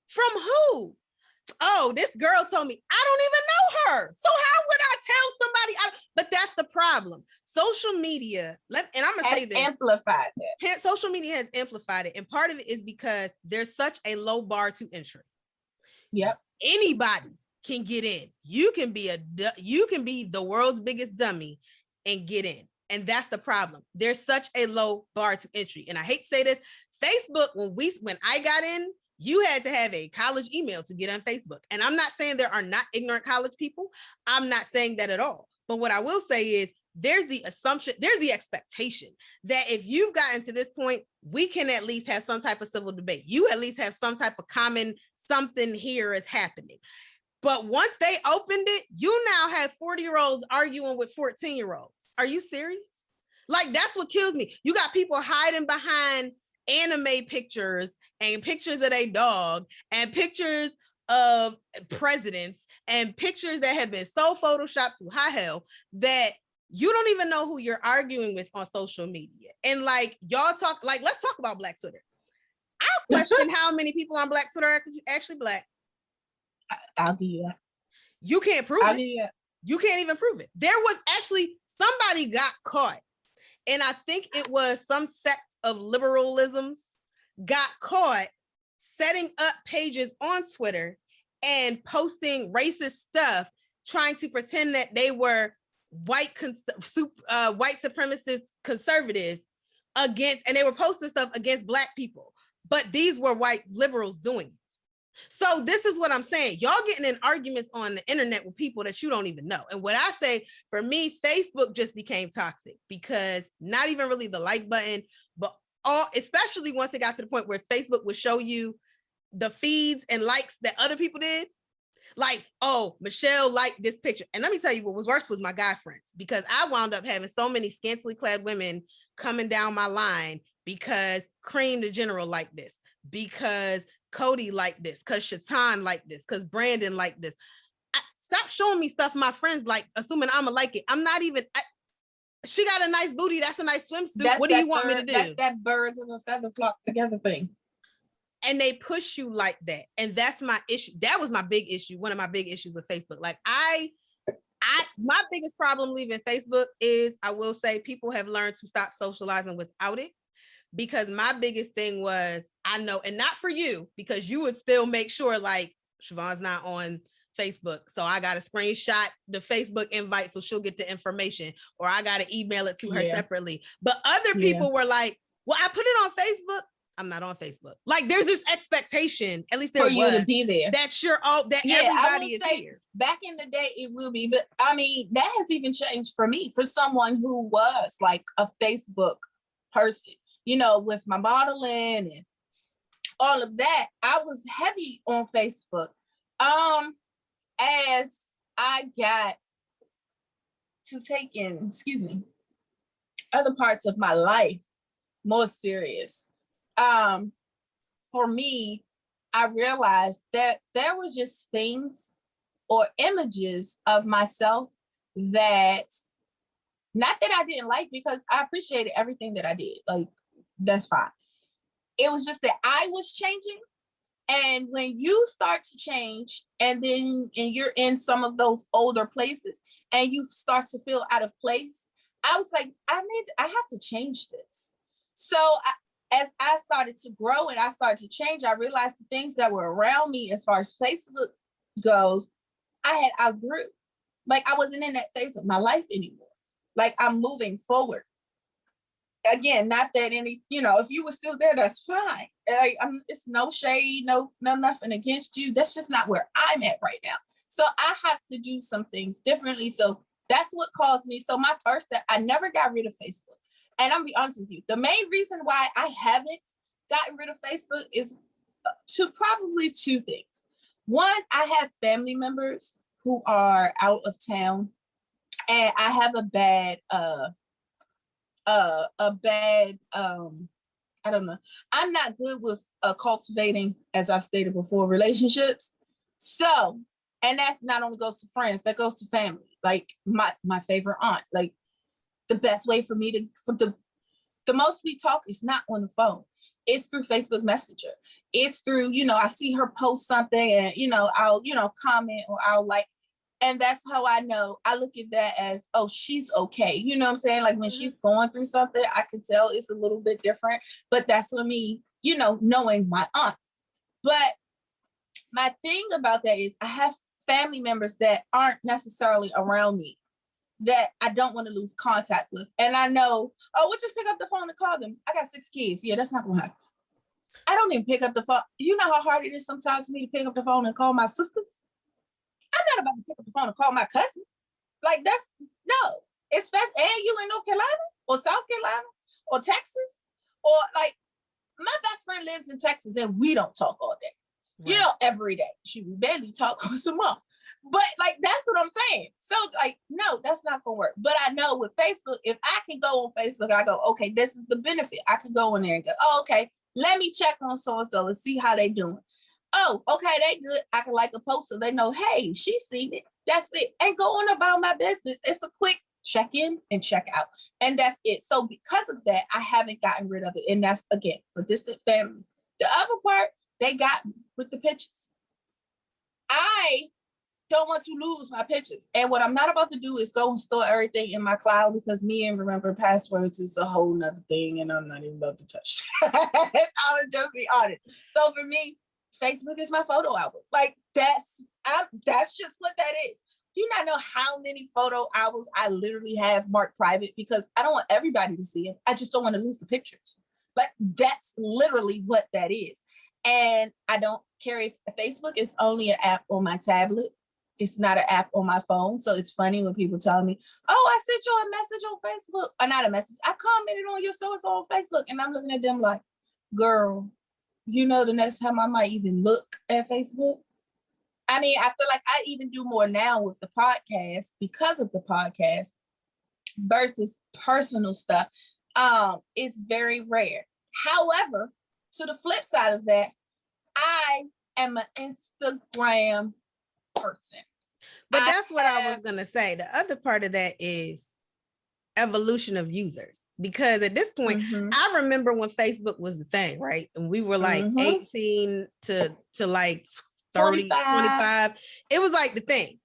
From who? Oh, this girl told me. I don't even know her. So how would I tell somebody? But that's the problem. Social media, and I'm going to say this. Amplified that. Social media has amplified it. And part of it is because there's such a low bar to entry. Yep. Anybody can get in. You can be the world's biggest dummy and get in. And that's the problem. There's such a low bar to entry. And I hate to say this, Facebook, when I got in, you had to have a college email to get on Facebook. And I'm not saying there are not ignorant college people. I'm not saying that at all. But what I will say is there's the assumption, there's the expectation that if you've gotten to this point, we can at least have some type of civil debate. You at least have some type of common something here is happening. But once they opened it, you now have 40-year-olds arguing with 14-year-olds. Are you serious? Like, that's what kills me. You got people hiding behind anime pictures and pictures of a dog and pictures of presidents and pictures that have been so photoshopped to high hell that you don't even know who you're arguing with on social media. And like, y'all talk, like, let's talk about Black Twitter. I question how many people on Black Twitter are actually Black. I'll give you that. You can't prove it. You can't even prove it. There was actually, somebody got caught. And I think it was some sect of liberalisms got caught setting up pages on Twitter and posting racist stuff, trying to pretend that they were white supremacist conservatives against, and they were posting stuff against Black people. But these were white liberals doing it. So this is what I'm saying. Y'all getting in arguments on the internet with people that you don't even know. And what I say, for me, Facebook just became toxic because not even really the like button, but especially once it got to the point where Facebook would show you the feeds and likes that other people did. Like, oh, Michelle liked this picture. And let me tell you what was worse was my guy friends, because I wound up having so many scantily clad women coming down my line because Cream the General liked this, because Cody liked this, because Shatan liked this, because Brandon liked this. Stop showing me stuff my friends like, assuming I'm gonna like it. I'm not even, she got a nice booty. That's a nice swimsuit. What do you want me to do? That's that birds of a feather flock together thing. And they push you like that. And that's my issue. That was my big issue. One of my big issues with Facebook. Like my biggest problem leaving Facebook is, I will say, people have learned to stop socializing without it. Because my biggest thing was, I know, and not for you, because you would still make sure like Siobhan's not on Facebook, so I got to screenshot the Facebook invite so she'll get the information, or I got to email it to her separately. But other people were like, well, I put it on Facebook I'm not on Facebook. Like there's this expectation, at least there for you was, to be there. that you're all that Yeah, everybody is here. back in the day it will be, but I mean that has even changed for me, for someone who was like a Facebook person, you know, with my modeling and all of that. I was heavy on Facebook. As I got to take in, excuse me, other parts of my life more serious, for me, I realized that there was just things or images of myself that, not that I didn't like, because I appreciated everything that I did. Like, that's fine. It was just that I was changing. And when you start to change, and you're in some of those older places and you start to feel out of place, I was like, I have to change this. So as I started to grow and I started to change, I realized the things that were around me as far as Facebook goes, I had outgrew. Like, I wasn't in that phase of my life anymore. Like, I'm moving forward. Again, not that any, you know, if you were still there, that's fine. Like, it's no shade, no nothing against you. That's just not where I'm at right now. So I have to do some things differently. So that's what caused me. So my first step, I never got rid of Facebook. And I'm gonna be honest with you, the main reason why I haven't gotten rid of Facebook is probably two things. One, I have family members who are out of town, and I have a bad I don't know. I'm not good with cultivating, as I've stated before, relationships. So, and that's not only goes to friends, that goes to family. Like my favorite aunt. Like, the best way for me to, the most we talk is not on the phone. It's through Facebook Messenger. It's through, you know, I see her post something and, you know, I'll, you know, comment or I'll like, and that's how I know. I look at that as, oh, she's okay. You know what I'm saying? Like, when she's going through something, I can tell it's a little bit different, but that's for me, you know, knowing my aunt. But my thing about that is I have family members that aren't necessarily around me that I don't want to lose contact with. And I know, oh, we'll just pick up the phone and call them. I got 6 kids. Yeah, that's not going to happen. I don't even pick up the phone. You know how hard it is sometimes for me to pick up the phone and call my sisters? I'm not about to pick up the phone and call my cousin. Like, that's, no. Especially, and you in North Carolina or South Carolina or Texas, or like, my best friend lives in Texas and we don't talk all day. Right. You know, every day. She barely talk once a month. But like, that's what I'm saying. So like, no, that's not gonna work. But I know with Facebook, if I can go on Facebook, I go, okay, this is the benefit. I can go in there and go, oh, okay, let me check on so-and-so and see how they doing. Oh, okay, they good. I can like a post so they know, hey, she's seen it. That's it. And go on about my business. It's a quick check in and check out. And that's it. So because of that, I haven't gotten rid of it. And that's, again, for distant family. The other part, they got with the pictures. I don't want to lose my pictures. And what I'm not about to do is go and store everything in my cloud, because me and remember passwords is a whole nother thing, and I'm not even about to touch that. I'll just be honest. So for me, Facebook is my photo album. Like, that's just what that is. Do you not know how many photo albums I literally have marked private, because I don't want everybody to see it. I just don't want to lose the pictures. Like, that's literally what that is. And I don't carry Facebook. It's only an app on my tablet. It's not an app on my phone. So it's funny when people tell me, oh, I sent you a message on Facebook. Or not a message. I commented on your so-and-so on Facebook. And I'm looking at them like, girl, you know, the next time I might even look at Facebook. I mean, I feel like I even do more now with the podcast because of the podcast versus personal stuff. It's very rare. However, to the flip side of that, I am an Instagram person. But that's what I was going to say. The other part of that is evolution of users. Because at this point, I remember when Facebook was the thing, right? And we were like 18 to like 30, 25. It was like the thing.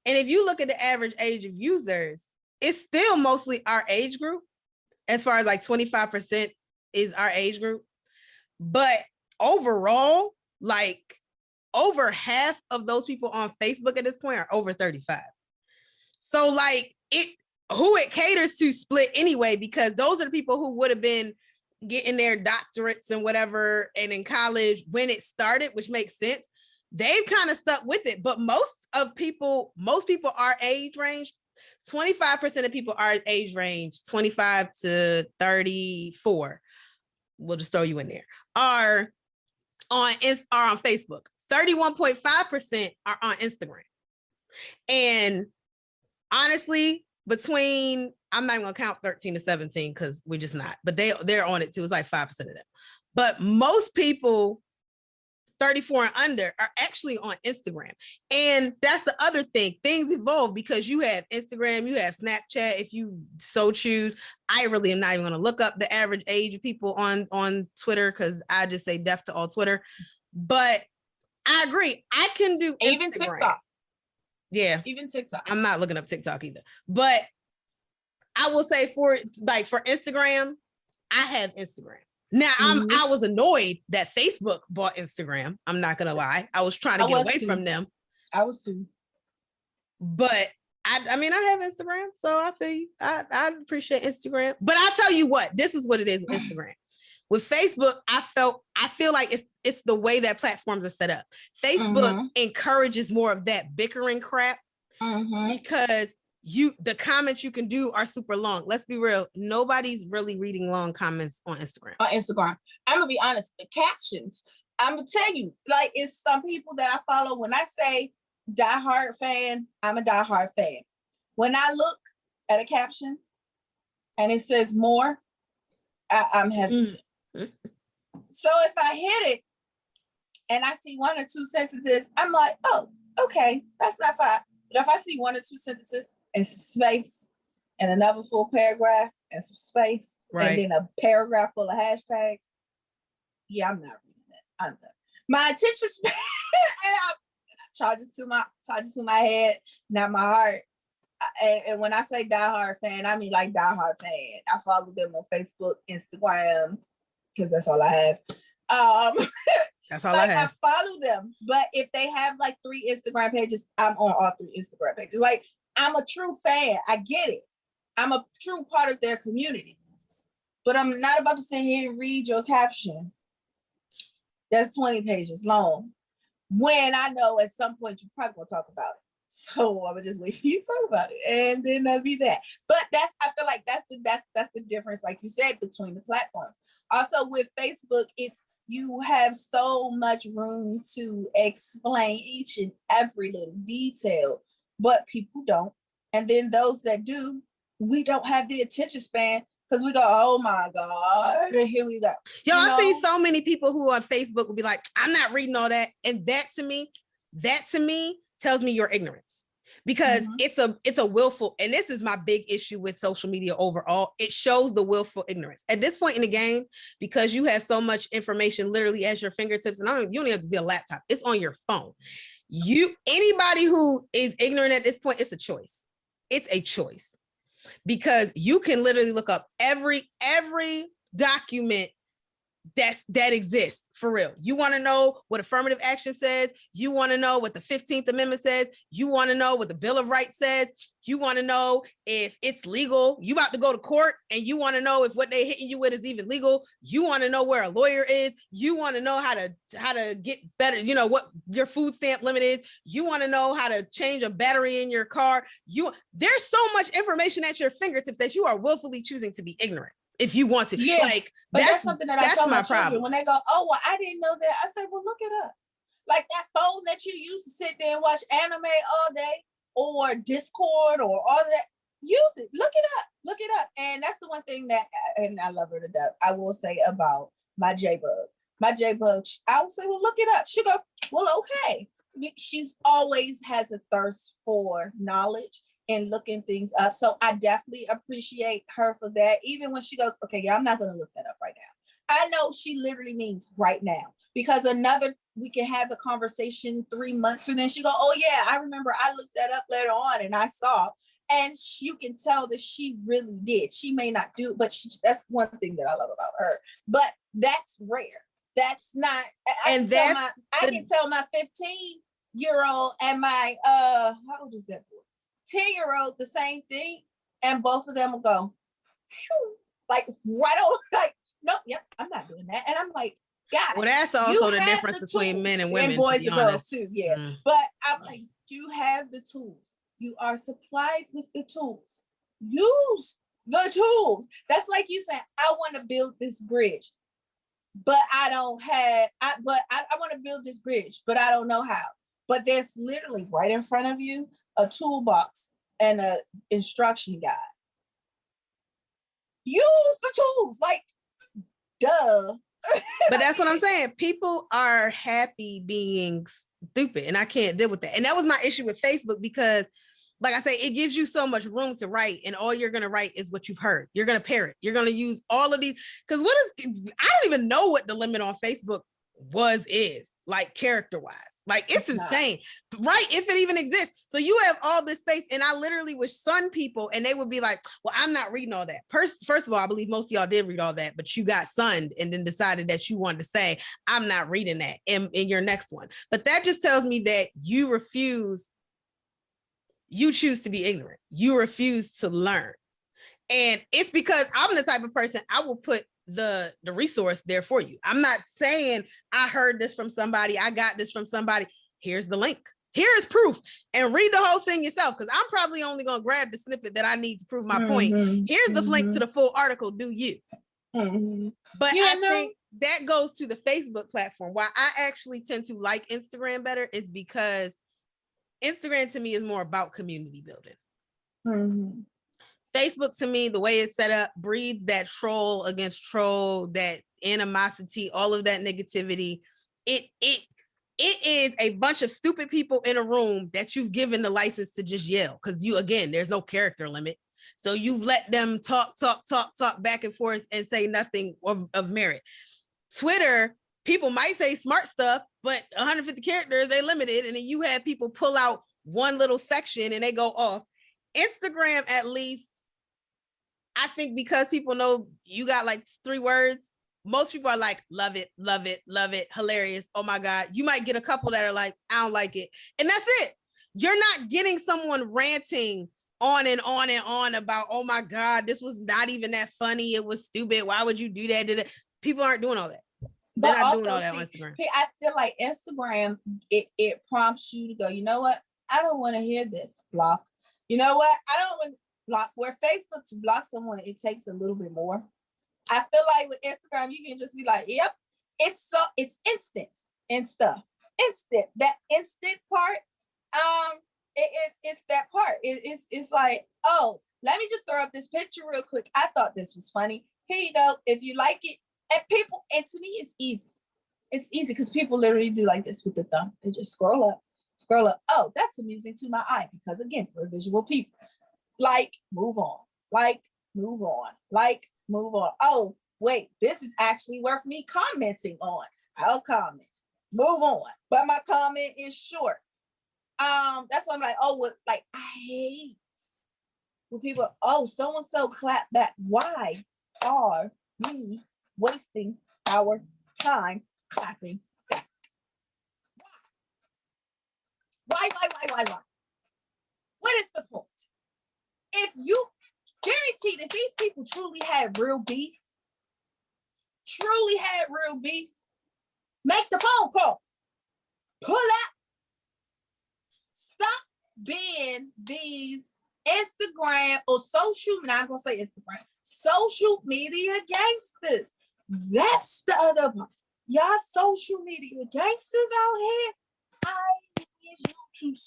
And if you look at the average age of users, it's still mostly our age group. As far as like 25% is our age group. But overall, like over half of those people on Facebook at this point are over 35. So like who it caters to split anyway, because those are the people who would have been getting their doctorates and whatever, and in college when it started, which makes sense, they've kind of stuck with it. But most people are age range. 25% of people are age range 25 to 34. We'll just throw you in there. Are on Facebook. 31.5% are on Instagram. And honestly, between, I'm not even gonna count 13 to 17 because we're just not, but they're on it too. It's like 5% of them. But most people 34 and under are actually on Instagram. And that's the other thing. Things evolve because you have Instagram, you have Snapchat, if you so choose. I really am not even going to look up the average age of people on Twitter because I just say death to all Twitter. But I agree. I can do even Instagram. TikTok. Yeah. Even TikTok. I'm not looking up TikTok either. But I will say for Instagram, I have Instagram. Now, I was annoyed that Facebook bought Instagram. I'm not gonna lie. I was trying to get away from them. I was too. But I mean, I have Instagram, so I feel you. I appreciate Instagram. But I'll tell you what, this is what it is with Instagram. With Facebook, I feel like it's the way that platforms are set up. Facebook encourages more of that bickering crap because the comments you can do are super long. Let's be real. Nobody's really reading long comments on Instagram. I'm gonna be honest, the captions, I'm gonna tell you, like, it's some people that I follow. When I say diehard fan, I'm a diehard fan. When I look at a caption and it says more, I'm hesitant. So if I hit it and I see 1 or 2 sentences, I'm like, oh, okay, that's not fine. But if I see 1 or 2 sentences and some space and another full paragraph and some space, and then a paragraph full of hashtags, yeah, I'm not reading that. I'm done. My attention span, I charge it to my head, not my heart. And when I say diehard fan, I mean like diehard fan. I follow them on Facebook, Instagram, because that's all I have. That's all I have. I follow them, but if they have like 3 Instagram pages, I'm on all 3 Instagram pages. Like, I'm a true fan. I get it. I'm a true part of their community. But I'm not about to sit here and read your caption that's 20 pages long when I know at some point you're probably gonna talk about it. So I'm gonna just wait for you to talk about it, and then that'll be that. But I feel like that's the difference, like you said, between the platforms. Also with Facebook, you have so much room to explain each and every little detail, but people don't. And then those that do, we don't have the attention span because we go, oh my God, here we go. I've seen so many people who on Facebook will be like, I'm not reading all that. And that to me tells me your ignorance. Because it's a willful, and this is my big issue with social media overall. It shows the willful ignorance. At this point in the game, because you have so much information literally at your fingertips, and you don't have to be a laptop, it's on your phone. Anybody who is ignorant at this point, it's a choice. It's a choice. Because you can literally look up every document that exists, for real. You want to know what affirmative action says. You want to know what the 15th Amendment says. You want to know what the Bill of Rights says. You want to know if it's legal. You about to go to court and you want to know if what they're hitting you with is even legal. You want to know where a lawyer is. You want to know how to get better, what your food stamp limit is. You want to know how to change a battery in your car. There's so much information at your fingertips that you are willfully choosing to be ignorant. If you want to, but that's something that I tell my children when they go, oh, well, I didn't know that. I say, well, look it up. Like that phone that you use to sit there and watch anime all day, or Discord, or all that. Use it. Look it up. And that's the one thing that, and I love her to death, I will say about my J-Bug. My J-Bug, I will say, well, look it up. She'll go, well, okay. She's always has a thirst for knowledge and looking things up. So I definitely appreciate her for that. Even when she goes, okay, yeah, I'm not going to look that up right now. I know she literally means right now, because we can have the conversation 3 months from then. She go, oh yeah, I remember I looked that up later on and I saw, and you can tell that she really did. She may not do, but that's one thing that I love about her, but that's rare. That's not, I can tell my 15-year-old and my, how old is that boy? 10-year-old the same thing, and both of them will go, like right over, like nope, yep, I'm not doing that. And I'm like, guys, well, that's also the difference between men and women, and boys to be and girls honest. too, yeah. But I'm like, you have the tools. You are supplied with the tools. Use the tools. That's like you saying, I want to build this bridge, but I don't have. I want to build this bridge, but I don't know how. But there's literally right in front of you a toolbox and a instruction guide. Use the tools, like, duh. But that's what I'm saying. People are happy being stupid, and I can't deal with that. And that was my issue with Facebook, because like I say, it gives you so much room to write, and all you're going to write is what you've heard. You're going to parrot. You're going to use all of these. Because I don't even know what the limit on Facebook is like character wise. Like, it's insane, right? If it even exists. So you have all this space, and I literally would sun people, and they would be like, well, I'm not reading all that. First of all, I believe most of y'all did read all that, but you got sunned and then decided that you wanted to say, I'm not reading that in your next one. But that just tells me that you choose to be ignorant. You refuse to learn. And it's because I'm the type of person, I will put the resource there for you. I'm not saying I heard this from somebody, I got this from somebody. Here's the link. Here is proof. And read the whole thing yourself, because I'm probably only going to grab the snippet that I need to prove my point. Here's the link to the full article. Do you? But I think that goes to the Facebook platform. Why I actually tend to like Instagram better is because Instagram to me is more about community building. Facebook to me, the way it's set up, breeds that troll against troll, that animosity, all of that negativity. It is a bunch of stupid people in a room that you've given the license to just yell, because there's no character limit. So you've let them talk back and forth and say nothing of merit. Twitter, people might say smart stuff, but 150 characters, they limited. And then you have people pull out one little section and they go off. Instagram, at least, I think because people know you got like 3 words, most people are like, love it, love it, love it, hilarious, oh my God. You might get a couple that are like, I don't like it. And that's it. You're not getting someone ranting on and on and on about, oh my God, this was not even that funny. It was stupid. Why would you do that? People aren't doing all that. They're not doing all that on Instagram. I feel like Instagram, it prompts you to go, you know what? I don't want to hear this. Block. You know what? I don't want to block. Where Facebook, to block someone, it takes a little bit more. I feel like with Instagram, you can just be like, yep, it's instant and stuff. Instant. That instant part, it's that part. It's like, oh, let me just throw up this picture real quick. I thought this was funny. Here you go. If you like it. And to me, it's easy. It's easy because people literally do like this with the thumb. They just scroll up. Oh, that's amusing to my eye, because again, we're visual people. Like, move on. Like, move on. Like, move on. Oh, wait, this is actually worth me commenting on. I'll comment. Move on. But my comment is short. That's why I'm like, oh, like, I hate when people, oh, so-and-so clap back. Why are we wasting our time clapping back? Why? What is the point? If you guaranteed that these people truly had real beef, make the phone call. Pull up. Stop being these Instagram or social media gangsters. That's the other part. Y'all social media gangsters out here, I need you to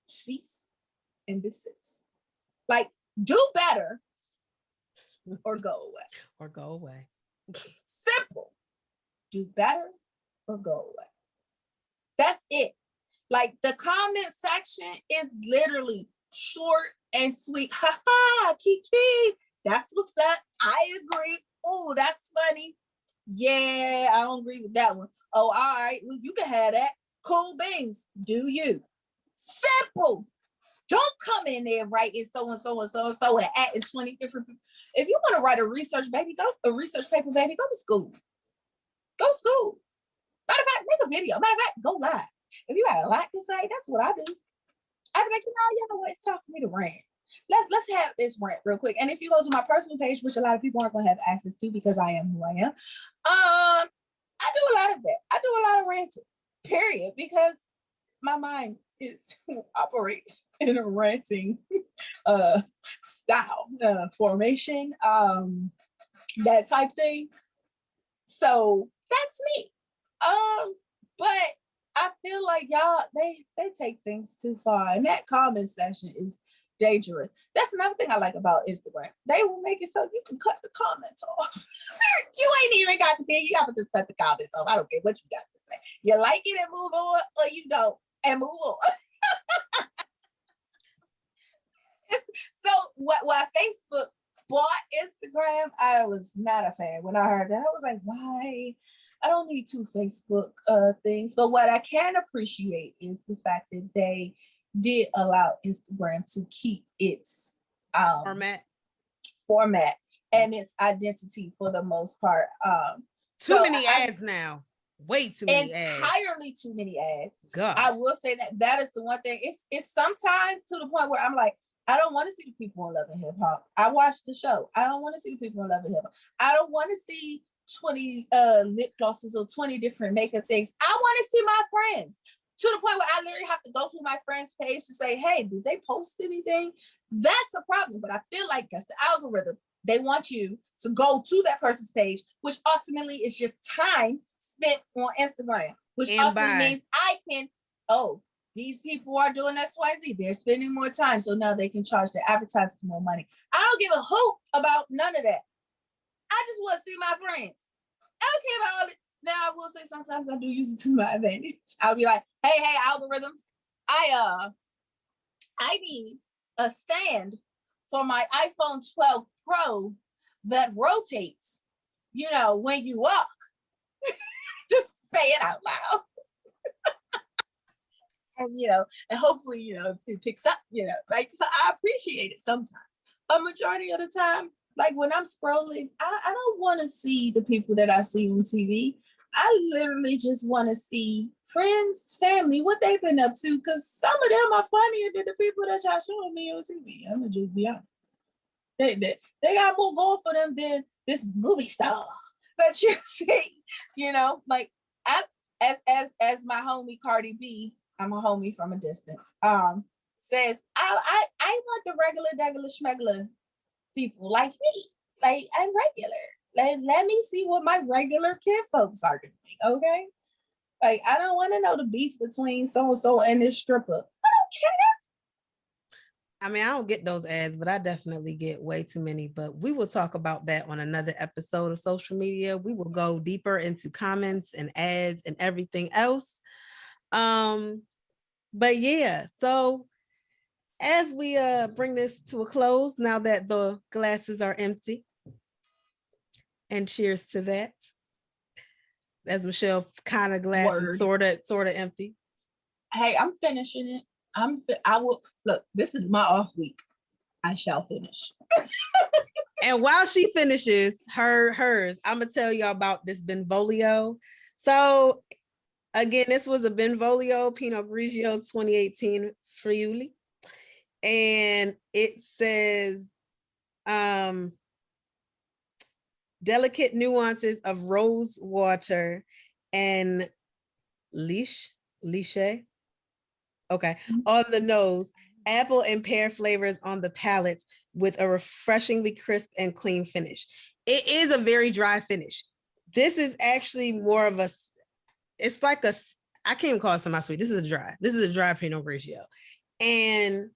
cease and desist. Like, do better or go away. Simple. Do better or go away. That's it. Like, the comment section is literally short and sweet. Ha ha, Kiki. That's what's up. I agree. Oh, that's funny. Yeah, I don't agree with that one. Oh, all right. Well, you can have that. Cool beans. Do you? Simple. Don't come in there writing so and so and so and so and adding 20 different people. If you want to write a research paper, baby, go to school. Matter of fact, make a video. Matter of fact, go live. If you got a lot to say, that's what I do. I be like, you know what? It's time for me to rant. let's have this rant real quick. And if you go to my personal page, which a lot of people aren't gonna have access to because I am who I am, I do a lot of that. I do a lot of ranting, period, because my mind operates in a ranting style, formation, that type thing. So that's me. But I feel like y'all they take things too far, and that comment section is dangerous. That's another thing I like about Instagram. They will make it so you can cut the comments off. You ain't even got to be. You got to just cut the comments off. I don't care what you got to say. You like it and move on, or you don't and move on. So what Facebook bought Instagram, I was not a fan. When I heard that, I was like, why? I don't need two Facebook things. But what I can appreciate is the fact that they did allow Instagram to keep its format and its identity for the most part. Too many ads now. Way too many entirely ads. Too many ads. God. I will say that is the one thing. It's sometimes to the point where I'm like, I don't want to see the people in Love and Hip Hop. I watched the show. I don't want to see the people in Love and Hip Hop. I don't want to see 20 lip glosses or 20 different makeup things. I want to see my friends, to the point where I literally have to go to my friend's page to say, hey, did they post anything? That's a problem. But I feel like that's the algorithm. They want you to go to that person's page, which ultimately is just time spent on Instagram, which ultimately means I can, these people are doing X, Y, Z. They're spending more time. So now they can charge their advertisers more money. I don't give a hoot about none of that. I just want to see my friends. I don't care about all it. Now I will say sometimes I do use it to my advantage. I'll be like, hey, algorithms, I need a stand for my iPhone 12 Pro that rotates, when you walk. Just say it out loud. And hopefully, it picks up, so I appreciate it sometimes. A majority of the time, like when I'm scrolling, I don't want to see the people that I see on TV. I literally just want to see friends, family, what they've been up to, because some of them are funnier than the people that y'all showing me on TV. I'm gonna just be honest. They got more going for them than this movie star that you see. Like as my homie Cardi B, I'm a homie from a distance. Says I want the regular schmegular people like me, like I'm regular. Let me see what my regular kid folks are doing, okay? Like I don't want to know the beef between so and so and this stripper. I don't care. I mean, I don't get those ads, but I definitely get way too many. But we will talk about that on another episode of social media. We will go deeper into comments and ads and everything else. But yeah, so as we bring this to a close, now that the glasses are empty, and cheers to that. As Michelle kind of glasses sort of empty. Hey, I'm finishing it. I will look. This is my off week. I shall finish. And while she finishes hers, I'm gonna tell y'all about this Benvolio. So again, this was a Benvolio Pinot Grigio 2018 Friuli, and it says delicate nuances of rose water and leash. Okay, on the nose, apple and pear flavors on the palate with a refreshingly crisp and clean finish. It is a very dry finish. This is actually more of a, it's like a, I can't even call it semi-sweet. This is a dry Pinot Grigio. And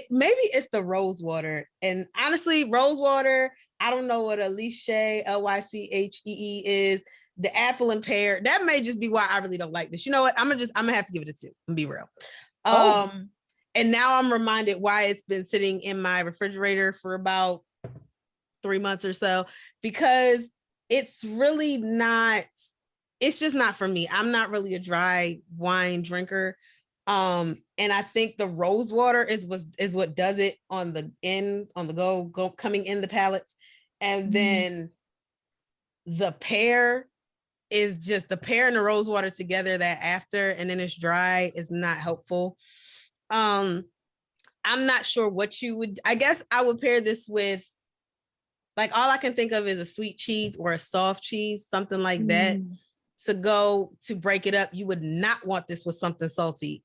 maybe it's the rose water. And honestly, rose water, I don't know what a Lychee, Lychee is. The apple and pear, that may just be why I really don't like this. You know what? I'm gonna have to give it a 2 and be real. And now I'm reminded why it's been sitting in my refrigerator for about 3 months or so, because it's really not, it's just not for me. I'm not really a dry wine drinker. And I think the rose water is what does it on the go coming in the palates. And then the pear is just the pear and the rose water together that after, and then it's dry is not helpful. I'm not sure what you would, I guess I would pair this with, like, all I can think of is a sweet cheese or a soft cheese, something like that. To break it up, you would not want this with something salty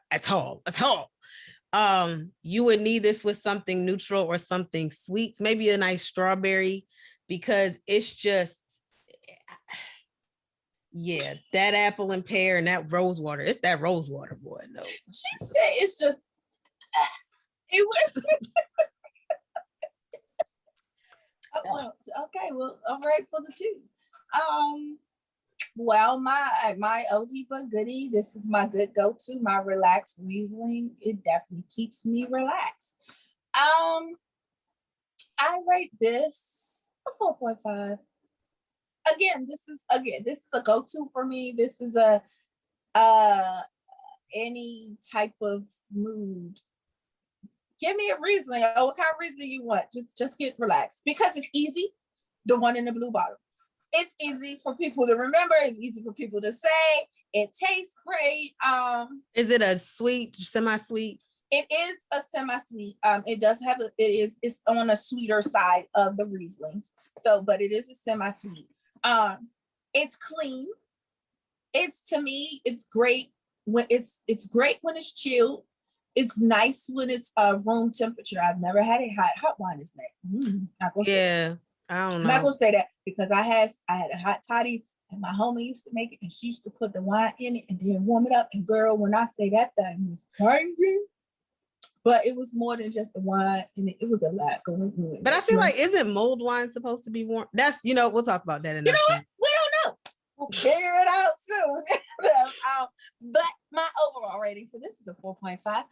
at all. You would need this with something neutral or something sweet, maybe a nice strawberry, because it's just, yeah, that apple and pear and that rose water. It's that rose water, boy. No, she said it's just it was. Okay, well, all right for the two. Well, my oldie but goodie, this is my good go-to, my relaxed Riesling. It definitely keeps me relaxed. I rate this a 4.5. Again, this is a go-to for me. This is a any type of mood. Give me a Riesling. Oh, what kind of Riesling you want? Just get relaxed because it's easy. The one in the blue bottle. It's easy for people to remember. It's easy for people to say. It tastes great. Is it a sweet, semi-sweet? It is a semi-sweet. It does have it's on a sweeter side of the Rieslings. So, but it is a semi-sweet. It's clean. To me, it's great when it's great when it's chilled. It's nice when it's room temperature. I've never had a hot wine is nice. Yeah. I don't know. I'm not gonna say that because I had a hot toddy and my homie used to make it and she used to put the wine in it and then warm it up. And girl, when I say that thing was crazy, but it was more than just the wine and it was a lot going on. But I feel like, isn't mulled wine supposed to be warm? That's, we'll talk about that in what? We don't know. We'll figure it out soon. But my overall rating for this is a 4.5. I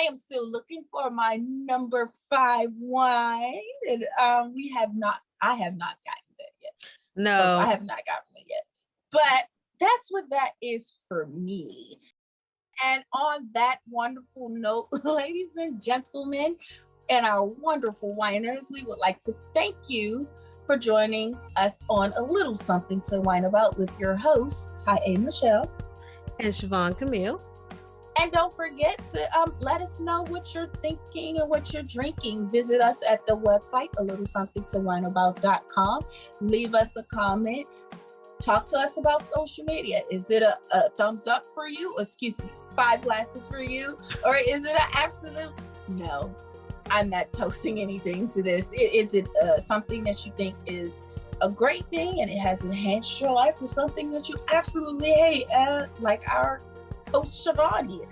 am still looking for my number 5 wine. And I have not gotten that yet. No. So I have not gotten it yet. But that's what that is for me. And on that wonderful note, ladies and gentlemen, and our wonderful winers, we would like to thank you for joining us on A Little Something to Wine About with your hosts, Ty A. Michelle and Siobhan Camille. And don't forget to let us know what you're thinking and what you're drinking. Visit us at the website, alittlesomethingtowineabout.com. Leave us a comment. Talk to us about social media. Is it a thumbs up for you? Excuse me, 5 glasses for you? Or is it an absolute no? I'm not toasting anything to this. Is it something that you think is a great thing and it has enhanced your life, or something that you absolutely hate, like our host Siobhan here?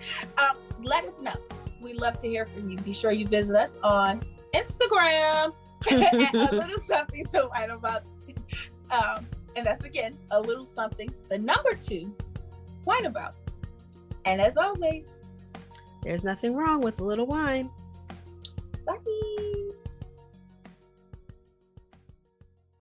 Let us know. We love to hear from you. Be sure you visit us on Instagram at A Little Something to Wine About. And that's again, A Little Something, the number 2, Wine About. And as always, there's nothing wrong with a little wine. Bye.